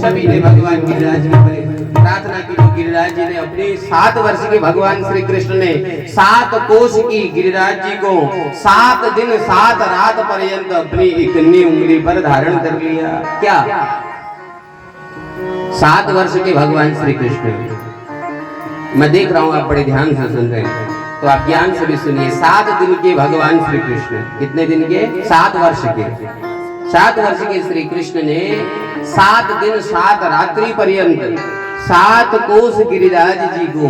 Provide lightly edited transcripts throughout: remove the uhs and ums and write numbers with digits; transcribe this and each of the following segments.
सभी ने भगवान गिरिराज में प्रार्थना की। तो गिरिराज जी ने अपने 7 वर्ष के भगवान श्री कृष्ण ने 7 कोस की गिरिराज जी को 7 दिन 7 रात पर्यंत अपनी इकन्नी उंगली पर धारण कर लिया। क्या 7 वर्ष के भगवान श्री कृष्ण, मैं देख रहा हूं आप बड़े ध्यान से सुन रहे हैं, तो आप ज्ञान से भी सुनिए। 7 दिन के भगवान श्री कृष्ण, कितने दिन के? 7 वर्ष के। 7 वर्ष के श्री कृष्ण ने 7 दिन 7 रात्रि पर्यंत 7 कोस गिरिराज जी को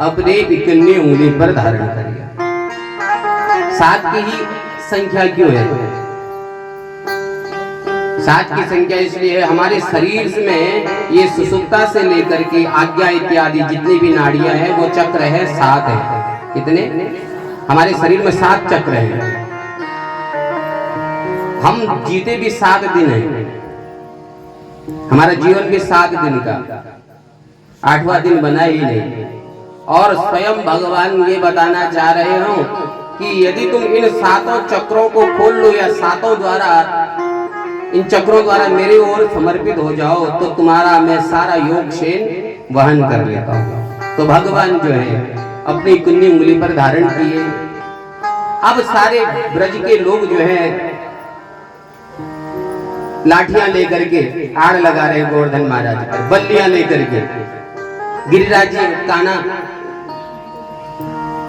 अपने इकन्नी उंगली पर धारण कर लिया। 7 की ही संख्या क्यों है? 7 की संख्या इसलिए है, हमारे शरीर में ये सुसुप्ता से लेकर के आज्ञा इत्यादि जितनी भी नाड़ियां हैं वो चक्र है 7 है। कितने? हमारे शरीर में 7 चक्र हैं। हम जीते भी 7 दिन हैं, हमारा जीवन भी 7 दिन का, 8वां दिन बना ही नहीं। और स्वयं भगवान ये बताना चाह रहे हो कि यदि तुम इन 7 चक्रों को खोल लो या 7 द्वारा, इन चक्रों द्वारा मेरे ओर समर्पित हो जाओ तो तुम्हारा मैं सारा योग क्षेम वहन कर लेता हूं। तो भगवान जो है अपनी कुन्नी उंगली पर धारण किए। अब सारे ब्रज के लोग जो है लाठियां लेकर के आड़ लगा रहे गोवर्धन महाराज पर, बल्लियां लेकर के गिरिराज जी कान्हा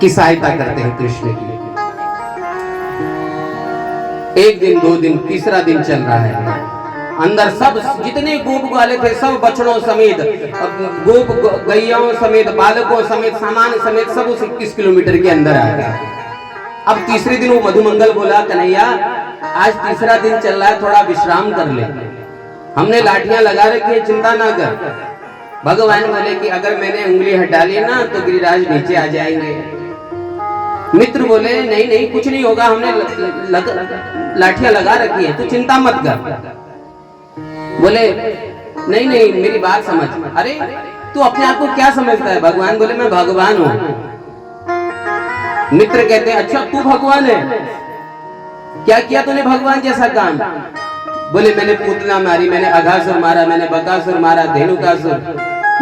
की सहायता करते हैं कृष्ण की। 1 दिन 2 दिन 3रा दिन चल रहा है। अंदर सब जितने गोप वाले थे सब बछड़ों समेत, गोप गैयाओं समेत, बालकों समेत, सामान समेत सब उस 21 किलोमीटर के अंदर आ गए। अब 3रे दिन वो मधुमंगल बोला, कन्हैया आज 3रा दिन चल रहा है, थोड़ा विश्राम कर ले, हमने लाठियां लगा रखी है, चिंता ना कर। भगवान बोले कि अगर मैंने उंगली हटा ली ना तो गिरिराज नीचे आ जाएंगे। मित्र बोले नहीं नहीं कुछ नहीं होगा, हमने लाठियां लगा रखी है, तू चिंता मत कर। बोले नहीं नहीं मेरी बात समझ। अरे तू अपने आप को क्या समझता है? भगवान बोले मैं भगवान हूं। मित्र कहते हैं अच्छा तू भगवान है, क्या किया तूने भगवान जैसा काम? बोले मैंने पुतना मारी, मैंने अघासुर मारा, मैंने बकासुर मारा, धेनुकासुर,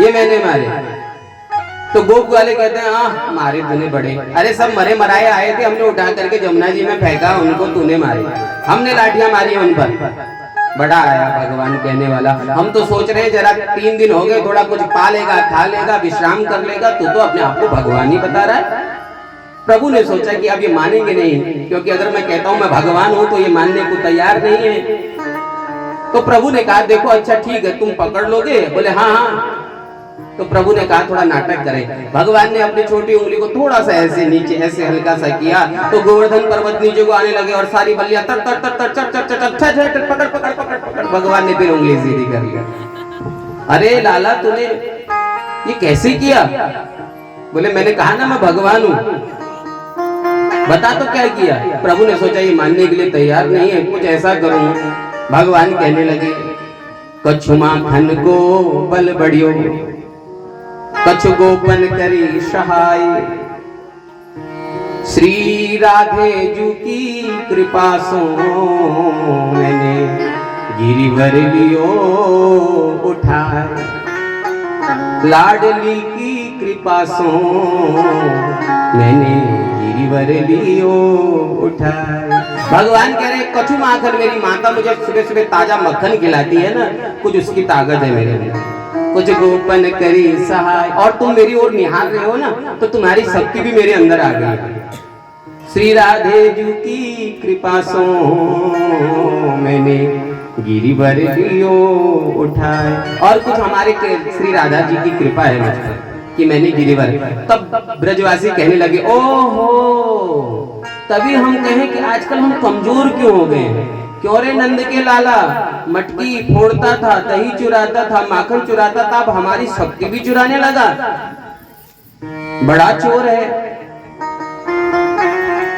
ये मैंने मारे। तो गोप वाले कहते हैं हाँ मारे तूने बड़े, अरे सब मरे मराए आए थे, हमने उठा करके जमुना जी में फेंका, उनको तूने मारे, हमने लाठियां मारी उन पर। बड़ा आया भगवान कहने वाला, हम तो सोच रहे हैं जरा 3 दिन हो गए, थोड़ा कुछ पा लेगा, खा लेगा, विश्राम कर लेगा, तू तो अपने आप को भगवान ही बता रहा है। प्रभु ने सोचा कि अब ये मानेंगे नहीं, क्योंकि अगर मैं कहता हूं मैं भगवान हूं तो ये मानने को तैयार नहीं है। तो प्रभु ने कहा देखो अच्छा ठीक है तुम पकड़ लोगे? बोले हाँ हाँ। तो प्रभु ने कहा थोड़ा नाटक करें। भगवान ने अपनी छोटी उंगली को थोड़ा सा ऐसे नीचे ऐसे हल्का सा किया तो गोवर्धन पर्वत नीचे को आने लगे और सारी बल्लियां तर तर तर तर चट चट चट चट पकड़ पकड़ पकड़ पकड़। भगवान ने फिर उंगली सीधी कर लिया। अरे लाला तूने ये कैसे किया? बोले मैंने कहा ना मैं भगवान हूं, बता तो क्या किया? प्रभु ने सोचा ये मानने के लिए तैयार नहीं है, कुछ ऐसा करूं। भगवान कहने लगे कछु माखन को बल बढ़ियो, कछु गोपन करी सहाय, श्री राधे जू की कृपा सो मैंने गिरिवर लियो उठाए, लाडली की कृपा सो मैंने गिरिवर लियो उठाए। भगवान कह रहे कछु माखन, मेरी माता मुझे सुबह सुबह ताजा मक्खन खिलाती है ना, कुछ उसकी ताकत है मेरे अंदर। कुछ गोपन करी सहाय, और तुम मेरी ओर निहार रहे हो ना तो तुम्हारी शक्ति भी मेरे अंदर आ गई। श्री राधे जू की कृपा सो मैंने गिरिवर लियो उठाए। और कुछ हमारे श्री राधा जी की कृपा है मुझ पर कि मैंने गिरिवर। तब ब्रजवासी कहने लगे ओहो, तभी हम कहें कि आजकल हम कमजोर क्यों हो गए। क्यों रे नंद के लाला, मटकी फोड़ता था, दही चुराता था, माखन चुराता था, अब हमारी शक्ति भी चुराने लगा, बड़ा चोर है।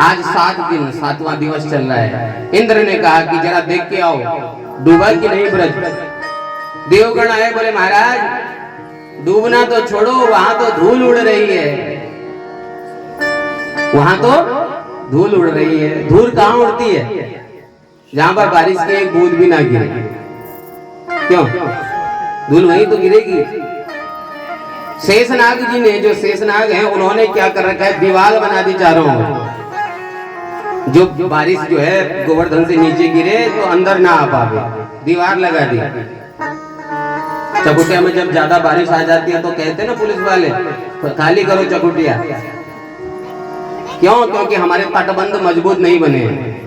आज 7 दिन 7वां दिवस चल रहा है। इंद्र ने कहा कि जरा देख के आओ डूबा कि नहीं ब्रज। देवगण आए, बोले महाराज डूबना तो छोड़ो, वहां तो धूल उड़ रही है, वहां तो धूल उड़ रही है। धूल कहां उड़ती है? जहां पर बारिश की एक बूंद भी ना गिरे। क्यों? धूल वहीं तो गिरेगी। शेषनाग जी ने, जो शेषनाग हैं, उन्होंने क्या कर रखा है, दीवार बना दी चारों ओर। जो बारिश जो है गोवर्धन से नीचे गिरे तो अंदर ना आ पावे, दीवार लगा दी। चकुटिया में जब ज्यादा बारिश आ जाती है तो कहते हैं ना पुलिस वाले, खाली करो चकुटिया। क्यों? क्योंकि हमारे तटबंध मजबूत नहीं बने हैं।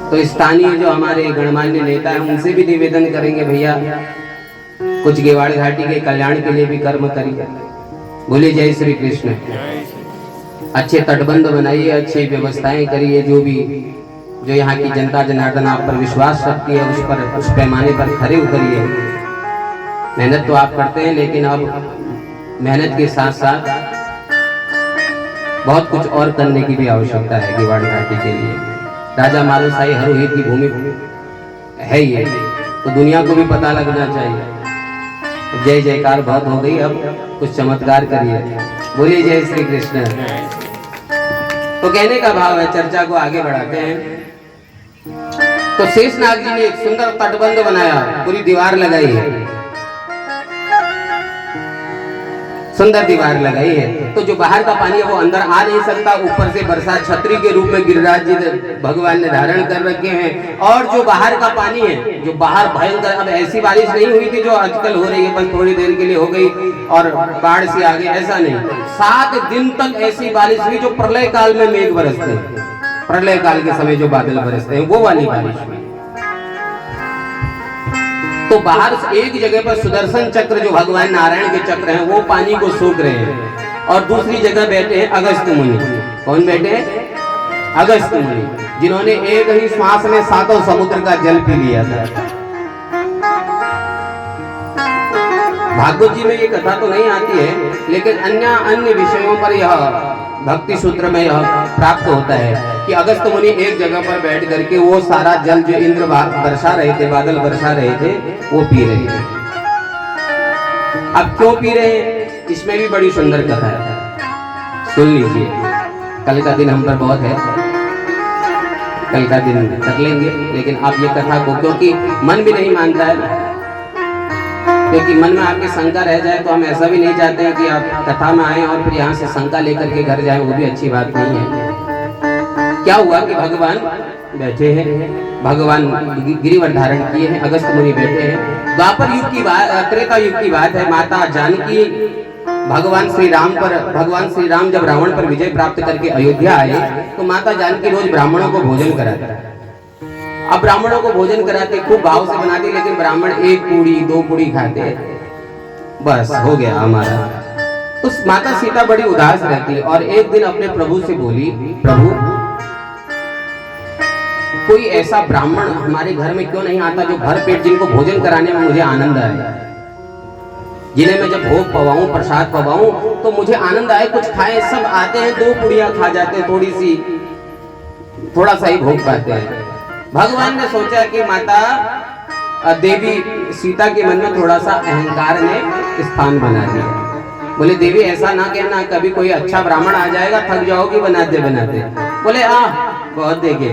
तो स्थानीय जो हमारे गणमान्य नेता हैं उनसे भी निवेदन करेंगे, भैया कुछ गेवाड़ घाटी के कल्याण के लिए भी कर्म करिए। बोले जय श्री कृष्ण। अच्छे तटबंध बनाइए, अच्छी व्यवस्थाएं करिए। जो यहाँ की जनता जनार्दन आप पर विश्वास रखती है उस पैमाने पर खरे उतरिए। मेहनत तो आप करते हैं, लेकिन अब मेहनत के साथ साथ बहुत कुछ और करने की भी आवश्यकता है गेवाड़ घाटी के लिए। राजा मालूशाही हरुहित की भूमि है ये, तो दुनिया को भी पता लगना चाहिए। जय जयकार बहुत हो गई, अब कुछ चमत्कार करिए। बोलिए जय श्री कृष्ण। तो कहने का भाव है, चर्चा को आगे बढ़ाते हैं। तो शेषनाग जी ने एक सुंदर तटबंध बनाया, पूरी दीवार लगाई है, सुंदर दीवार लगाई है। तो जो बाहर का पानी है वो अंदर आ नहीं सकता। ऊपर से वर्षा छतरी के रूप में गिरिराज जी भगवान ने धारण कर रखे हैं। और जो बाहर का पानी है, जो बाहर भयंकर, अब ऐसी बारिश नहीं हुई थी जो आजकल हो रही है, बस थोड़ी देर के लिए हो गई और बाढ़ से आ गई, ऐसा नहीं। 7 दिन तक ऐसी बारिश हुई जो प्रलय काल में मेघ बरसते हैं, प्रलय काल के समय जो बादल बरसते हैं, वो वाली बारिश हुई। तो बाहर एक जगह पर सुदर्शन चक्र, जो भगवान नारायण के चक्र हैं, वो पानी को सोख रहे हैं। और दूसरी जगह बैठे हैं अगस्त मुनि। कौन बैठे हैं? अगस्त मुनि, जिन्होंने एक ही श्वास में 7 समुद्र का जल पी लिया था। भागवत जी में ये कथा तो नहीं आती है, लेकिन अन्य विषयों पर यह भक्ति सूत्र में यह प्राप्त होता है कि अगस्त मुनि एक जगह पर बैठ करके वो सारा जल जो इंद्र बरसा रहे थे, बादल बरसा रहे थे, वो पी रहे थे। अब क्यों पी रहे हैं, इसमें भी बड़ी सुंदर कथा है, सुन लीजिए। कल का दिन हम पर बहुत है, कल का दिन कर लेंगे, लेकिन आप ये कथा को, क्योंकि मन भी नहीं मानता है, क्योंकि मन में आपकी शंका रह जाए, तो हम ऐसा भी नहीं चाहते हैं कि आप कथा में आए और फिर यहाँ से शंका लेकर के घर जाए, वो भी अच्छी बात नहीं है। क्या हुआ कि भगवान बैठे हैं, भगवान गिरिवर धारण किए हैं, अगस्त मुनि बैठे हैं। द्वापर युग की बात, त्रेता युग की बात है। माता जानकी भगवान श्री राम जब रावण पर विजय प्राप्त करके अयोध्या आए, तो माता जानकी रोज ब्राह्मणों को भोजन कराते। अब ब्राह्मणों को भोजन कराते, खूब भाव से बनाते, लेकिन ब्राह्मण 1 पूड़ी 2 पूड़ी खाते, बस हो गया हमारा। तो माता सीता बड़ी उदास रहती है और एक दिन अपने प्रभु से बोली, प्रभु कोई ऐसा ब्राह्मण हमारे घर में क्यों नहीं आता जो भर पेट, जिनको भोजन कराने में मुझे आनंद आए, जिन्हें मैं जब भोग पवाऊं, प्रसाद पवाऊं, तो मुझे आनंद आए, कुछ खाए। सब आते हैं, 2 पुड़ियां खा जाते हैं, थोड़ा सा ही भोग पाते हैं। भगवान ने सोचा कि माता देवी सीता के मन में थोड़ा सा अहंकार ने स्थान बना दिया। बोले देवी ऐसा ना कहना, कभी कोई अच्छा ब्राह्मण आ जाएगा, थक जाओगी बनाते बनाते। बोले बहुत देखे,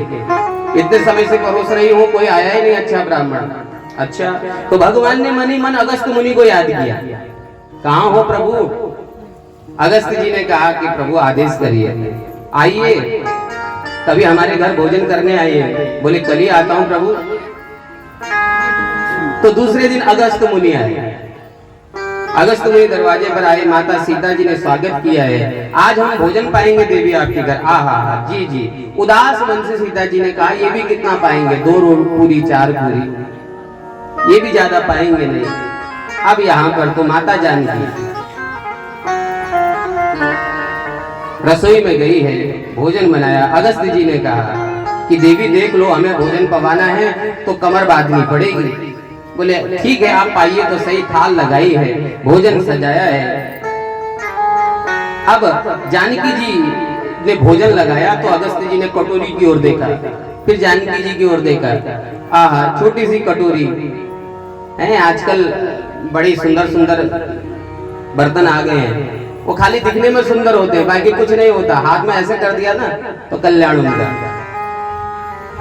इतने समय से परोस रही हूँ, कोई आया ही नहीं अच्छा ब्राह्मण। अच्छा, तो भगवान ने मन ही मन अगस्त मुनि को याद किया। कहाँ हो प्रभु? अगस्त जी ने कहा कि प्रभु आदेश करिए, आइए कभी हमारे घर भोजन करने आइए। बोले कल ही आता हूं प्रभु। तो दूसरे दिन अगस्त मुनि आए। अगस्त मुनि दरवाजे पर आए, माता सीता जी ने स्वागत किया है, आज हम भोजन पाएंगे देवी आपके घर। आहा जी जी। उदास मन से सीता जी ने कहा, ये भी कितना पाएंगे, 2 पूरी 4 पूरी, ये भी ज्यादा पाएंगे नहीं। अब यहाँ पर तो माता जानकी रसोई में गई है, भोजन बनाया। अगस्त जी ने कहा कि देवी देख लो, हमें भोजन पवाना है तो कमर बांधनी पड़ेगी। बोले ठीक है, आप पाइए तो सही। थाल लगाई है, भोजन सजाया है। अब जानकी जी ने भोजन लगाया तो अगस्त जी ने कटोरी की ओर देखा, फिर जानकी जी की ओर देखा। आहा, छोटी सी कटोरी है। आजकल बड़ी सुंदर सुंदर बर्तन आ गए हैं, वो खाली दिखने में सुंदर होते हैं, बाकी कुछ नहीं होता। हाथ में ऐसे कर दिया ना तो कल्याण उनका।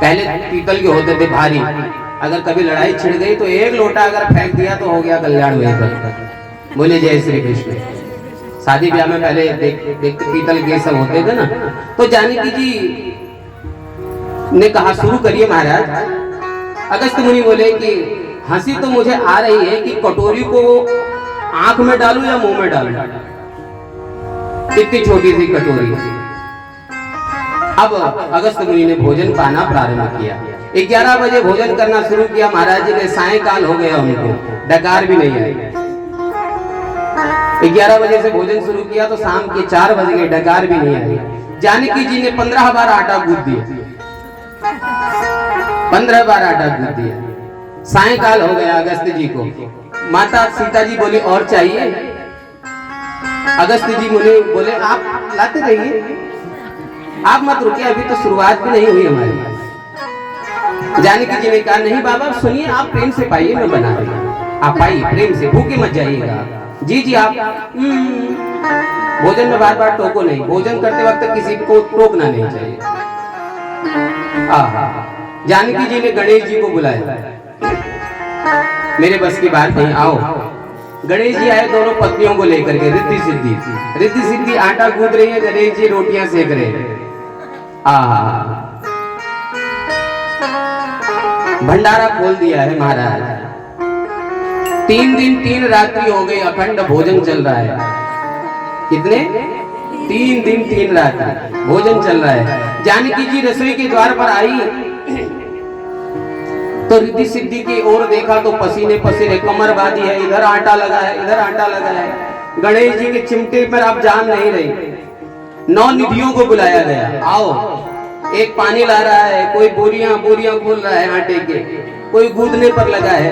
पहले पीतल के होते थे भारी, अगर कभी लड़ाई छिड़ गई तो एक लोटा अगर फेंक दिया तो हो गया कल्याण वहीं पर। बोले जय श्री कृष्ण। शादी ब्याह में पहले देखते पीतल के सब होते थे ना, तो जानकी जी ने कहा शुरू करिए महाराज। अगस्त मुनि बोले कि हंसी तो मुझे आ रही है कि कटोरी को आंख में डालूं या मुंह में डालूं, इतनी छोटी सी कटोरी। अब अगस्त मुनि ने भोजन पाना प्रारंभ किया। 11 बजे भोजन करना शुरू किया महाराज जी ने। सायंकाल हो गया, उनको डकार भी नहीं आई। 11 बजे से भोजन शुरू किया तो शाम के 4 बज गए, डकार भी नहीं आई। जानकी जी ने 15 बार आटा गूंथ दिया, 15 बार आटा गूंथ दिया। सायंकाल हो गया अगस्त जी को। माता सीता जी बोली और चाहिए? अगस्त जी मुनि बोले आप लाते रहिए, आप मत रुकिए, अभी तो शुरुआत भी नहीं हुई हमारी। जानकी जी ने कहा नहीं बाबा सुनिए, आप प्रेम से पाइए, मैं बना रही हूँ, आप पाइए प्रेम से, भूखे मत जाइएगा। जी जी आप भोजन में बार बार टोको नहीं, भोजन करते वक्त किसी को टोकना नहीं चाहिए। जानकी जी ने गणेश जी को बुलाया, मेरे बस की बात नहीं, आओ। गणेश जी आए दोनों पत्नियों को लेकर के, रिद्धि सिद्धि आटा गूंथ रही है, गणेश जी रोटियां सेक रहे हैं। भंडारा खोल दिया है महाराज। 3 दिन 3 रात्रि हो गई, अखंड भोजन चल रहा है। कितने? 3 दिन 3 रात्रि भोजन चल रहा है। जानकी जी रसोई के द्वार पर आई तो रिद्धि सिद्धि की ओर देखा तो पसीने पसीने, कमर बांधी है, इधर आटा लगा है, इधर आटा लगा है। गणेश जी के चिमटे पर आप जान नहीं रही। 9 निधियों को बुलाया गया, आओ। एक पानी ला रहा है, कोई बोरियां खोल रहा है आटे के, कोई गूंदने पर लगा है।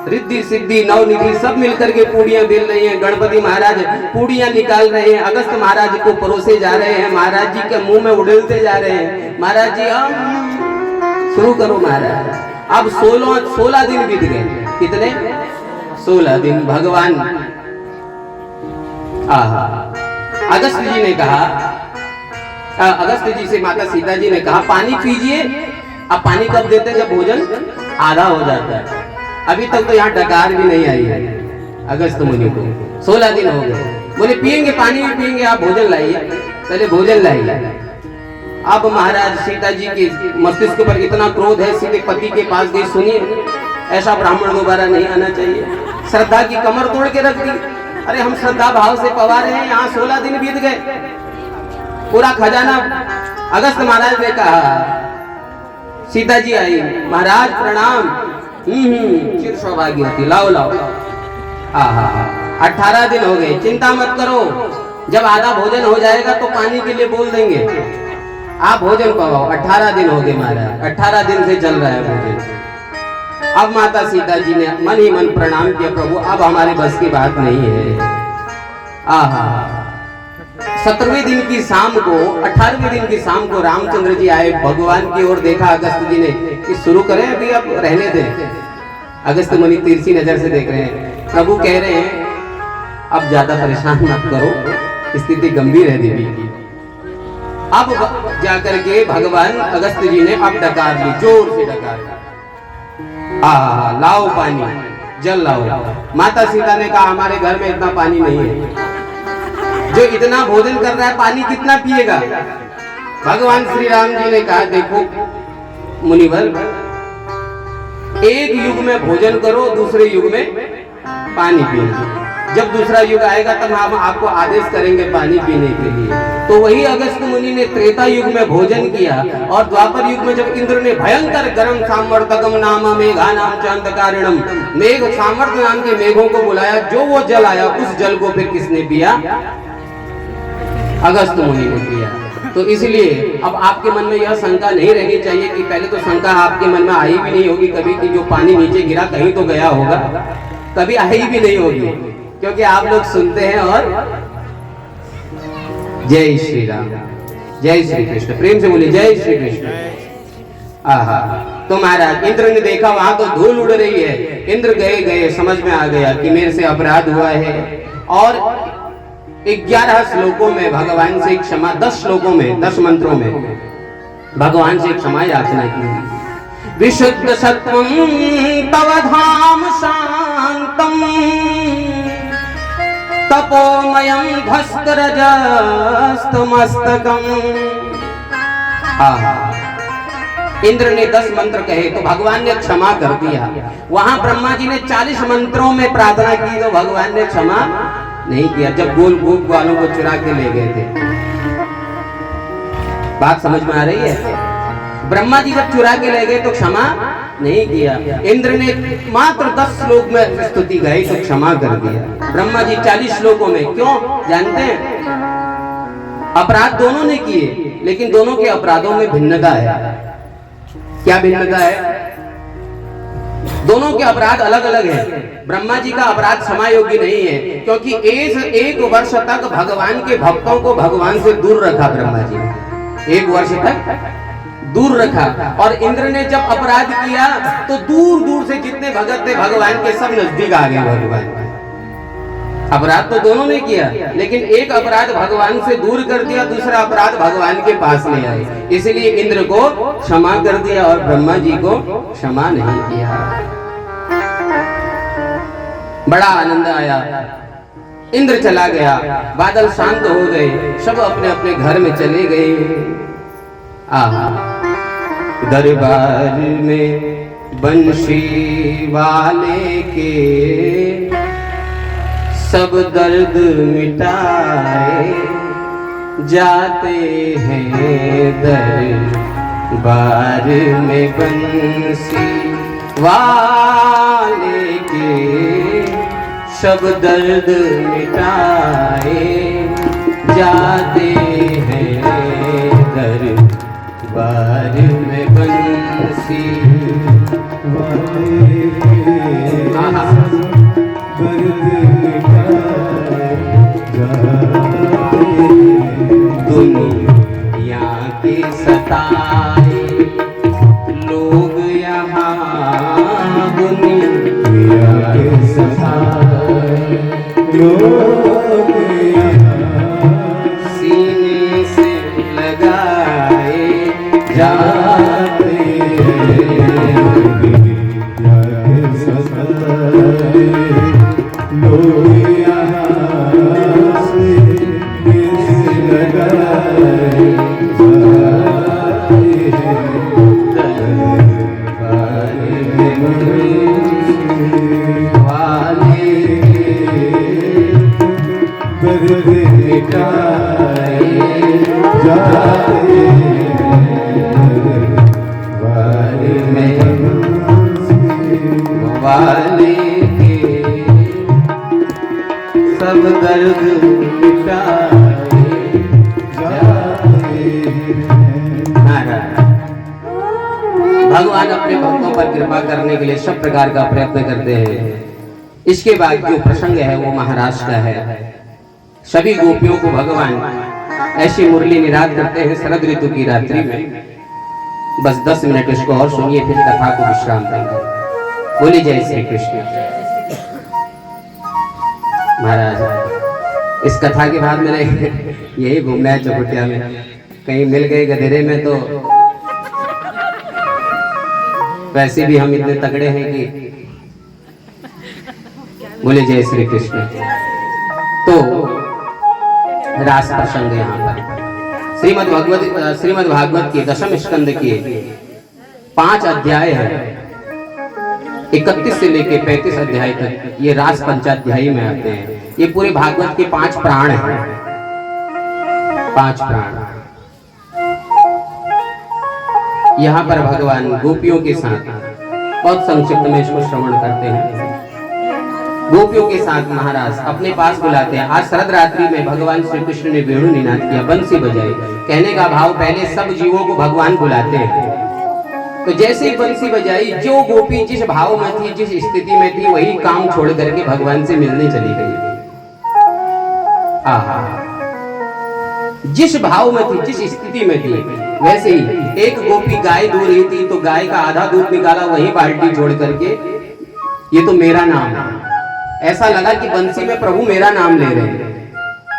रिद्धि सिद्धि 9 निधि सब मिलकर के पूड़ियां बेल रही हैं। गणपति महाराज पूड़ियां निकाल रहे हैं, अगस्त महाराज को परोसे जा रहे हैं, महाराज जी के मुंह में उड़ेलते जा रहे हैं। महाराज जी शुरू करो महाराज। अब 16 दिन बीत गए। कितने? 16 दिन। भगवान अगस्त जी ने कहा, अगस्त जी से माता सीता जी ने कहा पानी पीजिए। अब पानी कब देते हैं? जब भोजन आधा हो जाता है। अभी तक तो यहाँ डकार भी नहीं आई है अगस्त मुनि को। 16 दिन हो गए। बोले पिएंगे, पानी भी पिएंगे, आप भोजन लाइए, पहले भोजन लाइए। अब महाराज सीता जी के मस्तिष्क पर इतना क्रोध है, सीधे पति के पास गई, सुनिए ऐसा ब्राह्मण दोबारा नहीं आना चाहिए। श्रद्धा की कमर तोड़ के रख दी। अरे हम श्रद्धा भाव से पवा रहे हैं, यहाँ 16 दिन बीत गए, पूरा खजाना। अगस्त महाराज ने कहा, सीता जी आई, महाराज प्रणाम। चिर सौभाग्यवती, लाओ लाओ। 18 दिन हो गए, चिंता मत करो, जब आधा भोजन हो जाएगा तो पानी के लिए बोल देंगे, आप भोजन पवाओ। 18 दिन हो गए महाराज, 18 दिन से चल रहा है भोजन। अब माता सीता जी ने मन ही मन प्रणाम किया, प्रभु अब हमारे बस की बात नहीं है। 17वें दिन की शाम को, 18वें दिन की शाम को रामचंद्र जी आए, भगवान की ओर देखा अगस्त जी ने कि शुरू करें, अभी अब रहने दें। अगस्त मुनि तिरछी नजर से देख रहे हैं। प्रभु कह रहे हैं अब ज्यादा परेशान मत करो, स्थिति गंभीर है देवी की। अब जाकर के भगवान अगस्त जी ने अब डकार ली, जोर से डकार। लाओ पानी, जल लाओ। माता सीता ने कहा हमारे घर में इतना पानी नहीं है, जो इतना भोजन कर रहा है पानी कितना पिएगा। भगवान श्री राम जी ने कहा देखो मुनिवर, एक युग में भोजन करो, दूसरे युग में पानी पियो। जब दूसरा युग आएगा तब हम आपको आदेश करेंगे पानी पीने के लिए। तो वही अगस्त मुनि ने त्रेता युग में भोजन किया, और द्वापर युग में जब इंद्र ने भयंकर गरम सामर्थकम नाम मेघा नाम चंदकारिणम, मेघ सामर्थ्य नाम के मेघों को बुलाया, जो वो जल आया उस जल को फिर किसने पिया? अगस्त मुनि ने पिया। तो इसलिए अब आपके मन में यह शंका नहीं रहनी चाहिए कि पहले तो शंका आपके मन में आई भी नहीं होगी कभी कि जो पानी नीचे गिरा कहीं तो गया होगा, कभी आई भी नहीं होगी, क्योंकि आप लोग सुनते हैं। और जय श्री राम, जय श्री कृष्ण, प्रेम से बोलिए जय श्री कृष्ण। तो महाराज इंद्र ने देखा वहां तो धूल उड़ रही है। इंद्र गए समझ में आ गया कि मेरे से अपराध हुआ है, और 11 श्लोकों में भगवान से क्षमा, 10 श्लोकों में 10 मंत्रों में भगवान से क्षमा याचना की। विशुद्ध सत्वं तव धाम शांतम तपोमयं धस्तरजस्तमस्तकम्। इंद्र ने 10 मंत्र कहे तो भगवान ने क्षमा कर दिया। वहां ब्रह्मा जी ने 40 मंत्रों में प्रार्थना की तो भगवान ने क्षमा नहीं किया, जब गोल गोप वालों को चुरा के ले गए थे। बात समझ में आ रही है? ब्रह्मा जी जब चुरा के ले गए तो क्षमा नहीं किया। इंद्र ने मात्र 10 श्लोक में स्तुति गाई तो क्षमा कर दिया। ब्रह्मा जी 40 श्लोकों में, क्यों जानते हैं? अपराध दोनों ने किए, लेकिन दोनों के अपराधों में भिन्नता है। क्या भिन्नता है? दोनों के अपराध अलग अलग हैं। ब्रह्मा जी का अपराध क्षमा योग्य नहीं है, क्योंकि एक वर्ष तक भगवान के भक्तों को भगवान से दूर रखा ब्रह्मा जी ने, 1 वर्ष तक दूर रखा। और इंद्र ने जब अपराध किया तो दूर दूर से जितने भगत थे भगवान के सब नजदीक आ गए भगवान। अपराध तो दोनों ने किया, लेकिन एक अपराध भगवान से दूर कर दिया, दूसरा अपराध भगवान के पास ले आए। इसलिए इंद्र को क्षमा कर दिया और ब्रह्मा जी को क्षमा नहीं किया। बड़ा आनंद आया। इंद्र चला गया, बादल शांत हो गए, सब अपने अपने घर में चले गए। दरबार में बंशी वाले के सब दर्द मिटाए जाते हैं। दरबार में बंसी वाले के सब दर्द मिटाए जाते हैं। दरबार में बंसी वाले दुनिया के सताए लोग यहाँ, दुनिया के सताए लोग सीने से लगाए जाते हैं। दुनिया के सताए लोग सब दर्द मिटाए जाते हैं। भगवान अपने भक्तों पर कृपा करने के लिए सब प्रकार का प्रयत्न करते हैं। इसके बाद जो प्रसंग है वो महाराष्ट्र का है। सभी गोपियों को भगवान ऐसी मुरली निराद करते हैं शरद ऋतु की रात्रि में। बस 10 मिनट इसको और सुनिए, फिर कथा को विश्राम देंगे। बोली जय श्री कृष्ण। महाराज, इस कथा के बाद मैंने यही घूमना है चौकुटिया में, कहीं मिल गए गधेरे में तो वैसे भी हम इतने तगड़े हैं कि बोले जय श्री कृष्ण। तो रास प्रसंग यहाँ पर श्रीमद् भागवत के 10वें स्कंद के 5 अध्याय है। 31 से लेके 35 अध्याय तक ये रास पंचाध्यायी में आते हैं। ये पूरे भागवत के 5 प्राण हैं। 5 प्राण यहाँ पर भगवान गोपियों के साथ बहुत संक्षिप्त में इसको श्रवण करते हैं। गोपियों के साथ महाराज अपने पास बुलाते हैं। आज शरद रात्रि में भगवान श्री कृष्ण ने वेणु निनाद किया, बंसी बजाई। कहने का भाव, पहले सब जीवों को भगवान बुलाते हैं। तो जैसे ही बंसी बजाई, जो गोपी जिस भाव में थी, जिस स्थिति में थी, वही काम छोड़ करके भगवान से मिलने चली गई। जिस भाव में थी, जिस स्थिति में थी, वैसे ही एक गोपी गाय दूध रही थी तो गाय का आधा दूध निकाला, वही बाल्टी छोड़ करके ये तो मेरा नाम है। ऐसा लगा कि बंसी में प्रभु मेरा नाम ले रहे हैं।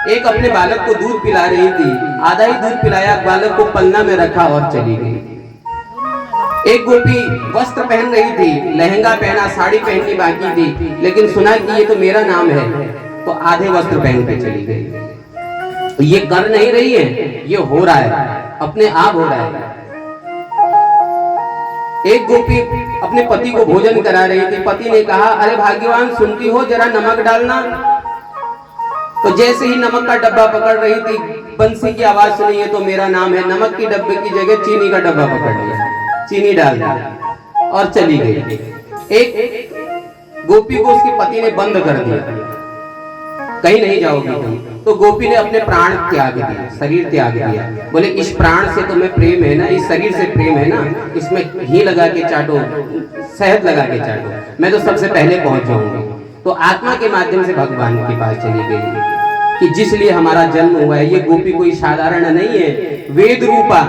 एक अपने बालक को दूध पिला रही थी, आधा ही दूध पिलाया, बालक को पलना में रखा और चली गई। एक गोपी वस्त्र पहन रही थी, लहंगा पहना, साड़ी पहननी बाकी थी, लेकिन सुना कि ये तो मेरा नाम है, तो आधे वस्त्र पहन के चली गई। ये कर नहीं रही है, ये हो रहा है, अपने आप हो रहा है। एक गोपी अपने पति को भोजन करा रही थी, पति ने कहा, अरे भाग्यवान सुनती हो, जरा नमक डालना। तो जैसे ही नमक का डब्बा पकड़ रही थी, बंसी की आवाज सुनी, है तो मेरा नाम है, नमक की डब्बे की जगह चीनी का डब्बा पकड़ लिया, चीनी डाल दिया और चली गई। एक गोपी को उसके पति ने बंद कर दिया, कहीं नहीं जाओगी तुम। तो गोपी ने अपने प्राण त्याग दिए, शरीर त्याग दिया। बोले इस प्राण से तुम्हें प्रेम है ना, इस शरीर से प्रेम है ना, इसमें घी लगा के चाटो, शहद लगा के चाटो, मैं तो सबसे पहले पहुंच जाऊंगी। तो आत्मा के माध्यम से भगवान के पास चली गई कि जिसलिए हमारा जन्म हुआ है। ये गोपी कोई साधारण नहीं है, वेद रूपा,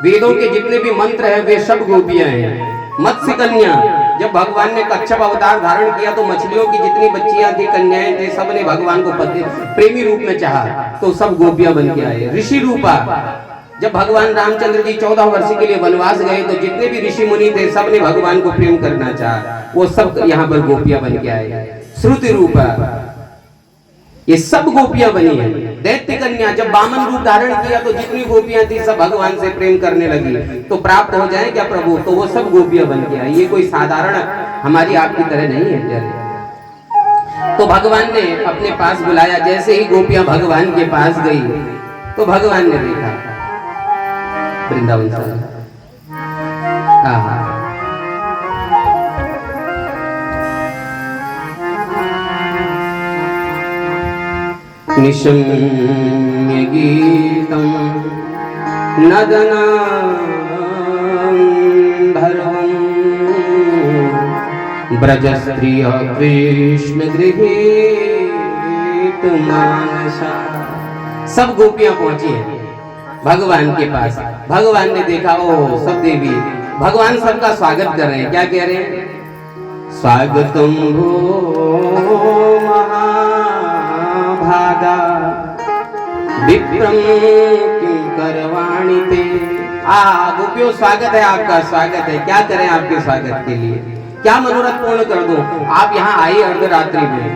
वेदों के जितने भी मंत्र हैं वे सब गोपियां हैं। मत्स्य कन्या, जब भगवान ने कच्छप अवतार धारण किया तो मछलियों की जितनी बच्चियां थी, कन्याएं थे, सब ने भगवान को प्रेमी रूप में चाहा, तो सब गोपियां बन के आए। ऋषि रूपा, जब भगवान रामचंद्र जी 14 वर्ष के लिए वनवास गए तो जितने भी ऋषि मुनि थे, सब ने भगवान को प्रेम करना चाहा, वो सब यहाँ पर गोपियां बन के आए। श्रुति रूपा, ये सब गोपियां बनी है। दैत्य कन्या, जब वामन रूप धारण किया तो जितनी गोपियां थी सब भगवान से प्रेम करने लगी, तो प्राप्त हो जाए क्या प्रभु, तो वो सब गोपियां बन के आई। ये कोई साधारण हमारी आपकी तरह नहीं है प्यारे। तो भगवान ने अपने पास बुलाया, जैसे ही गोपियां भगवान के पास गई तो भगवान ने देखा वृंदावन से निशम्य गीतं नदनां भर्वं ब्रजस्त्रिय कृष्ण गृहीत मानसा। सब गोपियां पहुंची हैं भगवान के पास। भगवान ने देखा, ओ सब देवी, भगवान सबका स्वागत कर रहे हैं। क्या कह रहे हैं? स्वागतम भो भागा विप्रम किं करवाणि ते। गोपियों स्वागत है आपका, स्वागत है। क्या करें आपके स्वागत के लिए, क्या मनोरथ पूर्ण कर दो। आप यहाँ आए अर्धरात्रि में,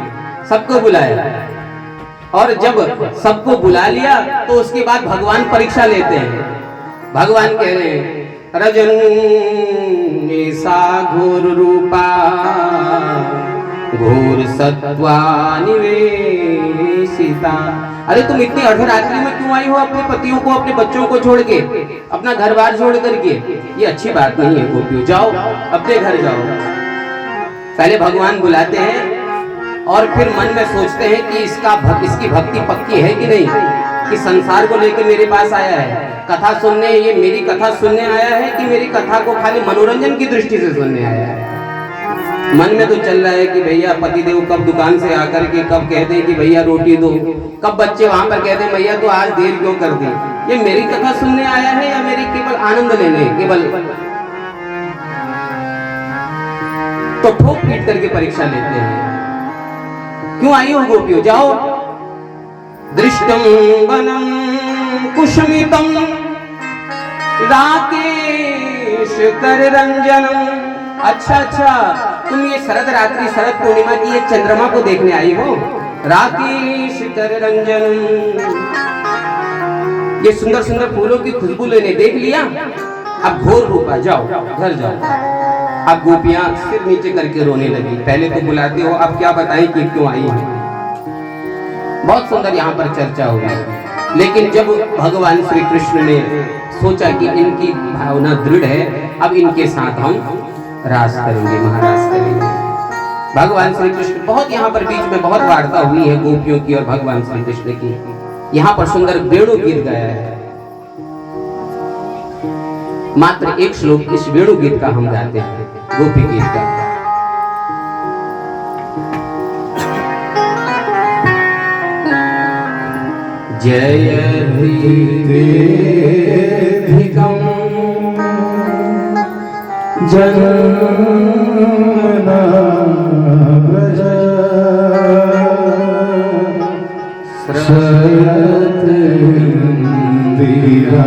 सबको बुलाया, और जब सबको बुला लिया तो उसके बाद भगवान परीक्षा लेते हैं। भगवान कह रहे हैं, रजन ऐसा घोर रूपा घोर सत्वा निवेशिता। अरे तुम इतनी अर्धरात्रि में क्यों आई हो, अपने पतियों को, अपने बच्चों को छोड़ के, अपना घर बार छोड़ करके? ये अच्छी बात नहीं है गोपियों, जाओ अपने घर जाओ। पहले भगवान बुलाते हैं और फिर मन में सोचते हैं कि इसकी भक्ति पक्की है कि नहीं, कि संसार को लेकर मेरे पास आया है, कथा सुनने, ये मेरी कथा सुनने आया है कि मेरी कथा को खाली मनोरंजन की दृष्टि से सुनने आया है। मन में तो चल रहा है कि भैया पतिदेव कब दुकान से आकर के कब कहते हैं कि भैया रोटी दो, कब बच्चे वहां पर कहते हैं भैया तो आज देर क्यों कर दी। ये मेरी कथा सुनने आया है या मेरी केवल आनंद लेने, केवल? तो ठोक पीट करके परीक्षा लेते हैं। क्यों आई हो गोपियों, जाओ। दृष्टम वनम कुसुमितम राकेश कर रंजनम। अच्छा, तुम ये शरद रात्रि, शरद पूर्णिमा की ये चंद्रमा को देखने आई हो। राकेश कर रंजनम, ये सुंदर सुंदर फूलों की खुशबू लेने देख लिया। अब घोर रूपा, जाओ घर जाओ। अब गोपियां सिर नीचे करके रोने लगी। पहले तो बुलाते हो, अब क्या बताएं कि क्यों आई है। बहुत सुंदर यहाँ पर चर्चा हुई, लेकिन जब भगवान श्री कृष्ण ने सोचा कि इनकी भावना दृढ़ है, अब इनके साथ हम रास करेंगे, महारास करेंगे। भगवान श्री कृष्ण, बहुत यहाँ पर बीच में बहुत वार्ता हुई है गोपियों की और भगवान श्री कृष्ण की। यहाँ पर सुंदर वेणु गीत गाया है। मात्र एक श्लोक इस वेणु गीत का हम गाते हैं, गोपी गीत का। जय जन्मना व्रज शरत इंदिरा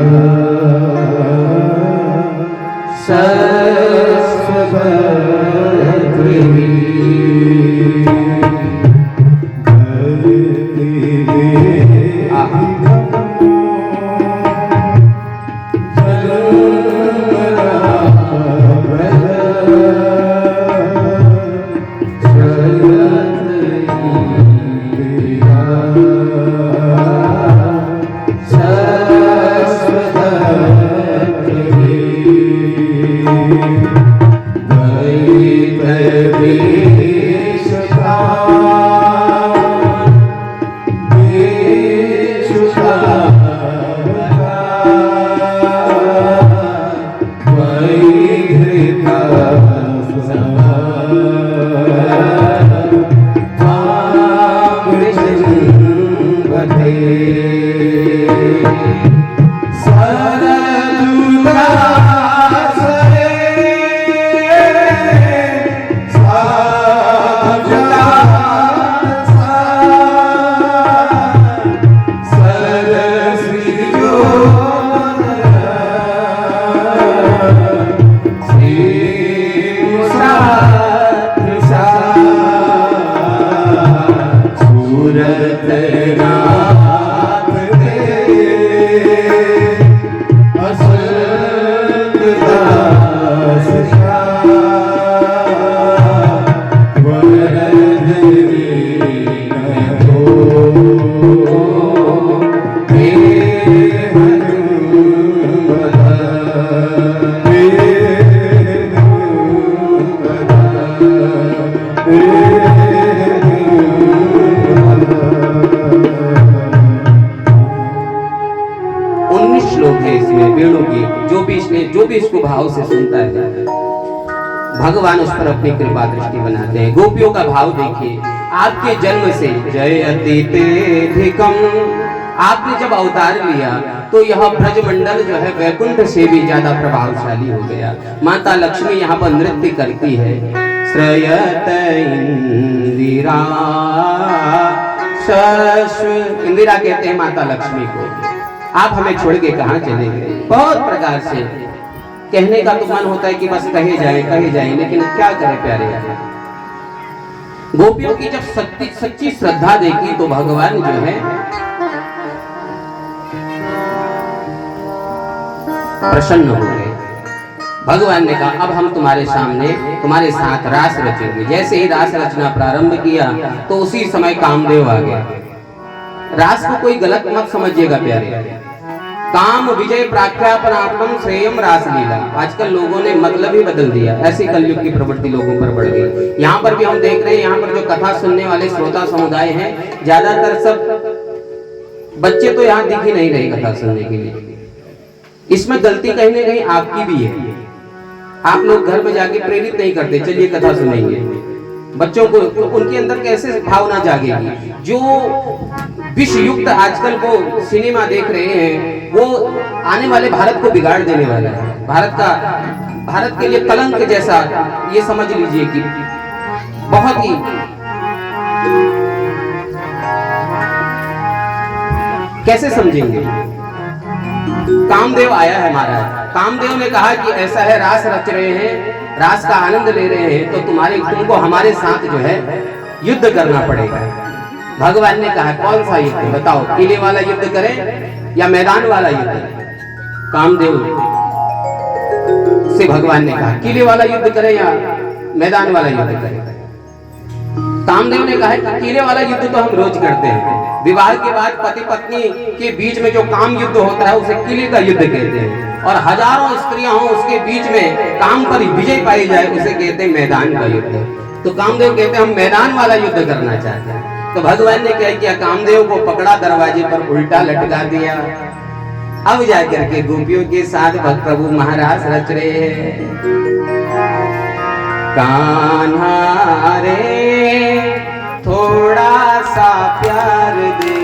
सूरत नाथ दे असंग दास का वरद न हो हे जो भी इसको भाव से सुनता है भगवान उस पर अपनी कृपा दृष्टि बनाते हैं। गोपियों का भाव देखिए, आपके जन्म से जयति तेधिकम, आपने जब अवतार लिया तो यह ब्रजमंडल जो है वैकुंठ से भी ज्यादा प्रभावशाली हो गया। माता लक्ष्मी यहाँ पर नृत्य करती है। श्रयत इंदिरा, इंदिरा कहते हैं माता लक्ष्मी को। आप हमें छोड़ के कहाँ चले गए? बहुत प्रकार से कहने का तो मन होता है कि बस कहे जाए, लेकिन क्या करें प्यारे। गोपियों की जब सच्ची श्रद्धा देखी तो भगवान जो है प्रसन्न हो गए। भगवान ने कहा अब हम तुम्हारे सामने तुम्हारे साथ रास रचेंगे। जैसे ही रास रचना प्रारंभ किया तो उसी समय कामदेव आ गया। रास को कोई गलत मत समझिएगा प्यारे। काम विजय प्राख्यापनात्मक श्रेयम रास लीला, आजकल लोगों ने मतलब ही बदल दिया। ऐसी कलयुग की प्रवृत्ति लोगों पर बढ़ गई। यहाँ पर भी हम देख रहे हैं, यहाँ पर जो कथा सुनने वाले श्रोता समुदाय हैं ज्यादातर सब बच्चे तो यहाँ दिख ही नहीं रहे कथा सुनने के लिए। इसमें गलती कहीं ना कहीं आपकी भी है। आप लोग घर में जाके प्रेरित नहीं करते, चलिए कथा सुनेंगे। बच्चों को उनके अंदर कैसे भावना जागेगी? जो विष युक्त आजकल वो सिनेमा देख रहे हैं वो आने वाले भारत को बिगाड़ देने वाला है। भारत के लिए कलंक जैसा ये समझ लीजिए कि बहुत ही कैसे समझेंगे। कामदेव आया है महाराज। कामदेव ने कहा कि ऐसा है, रास रच रहे हैं, रास का आनंद ले रहे हैं, तो तुमको हमारे साथ जो है युद्ध करना पड़ेगा। भगवान ने कहा कौन सा युद्ध बताओ, किले वाला युद्ध करें या मैदान वाला युद्ध? कामदेव से भगवान ने कहा किले वाला युद्ध करें या मैदान वाला युद्ध करें? कामदेव ने कहा कि किले वाला युद्ध तो हम रोज करते हैं। विवाह के बाद पति पत्नी के बीच में जो काम युद्ध होता है उसे किले का युद्ध कहते हैं, और हजारों स्त्रियां हो उसके बीच में काम पर विजय पाई जाए उसे कहते हैं मैदान का युद्ध। तो कामदेव कहते हैं हम मैदान वाला युद्ध करना चाहते हैं। तो भगवान ने क्या किया, कामदेव को पकड़ा, दरवाजे पर उल्टा लटका दिया। अब जाकर के गोपियों के साथ भक्त प्रभु महाराज रच रहे हैं। कान्हा रे थोड़ा सा प्यार दे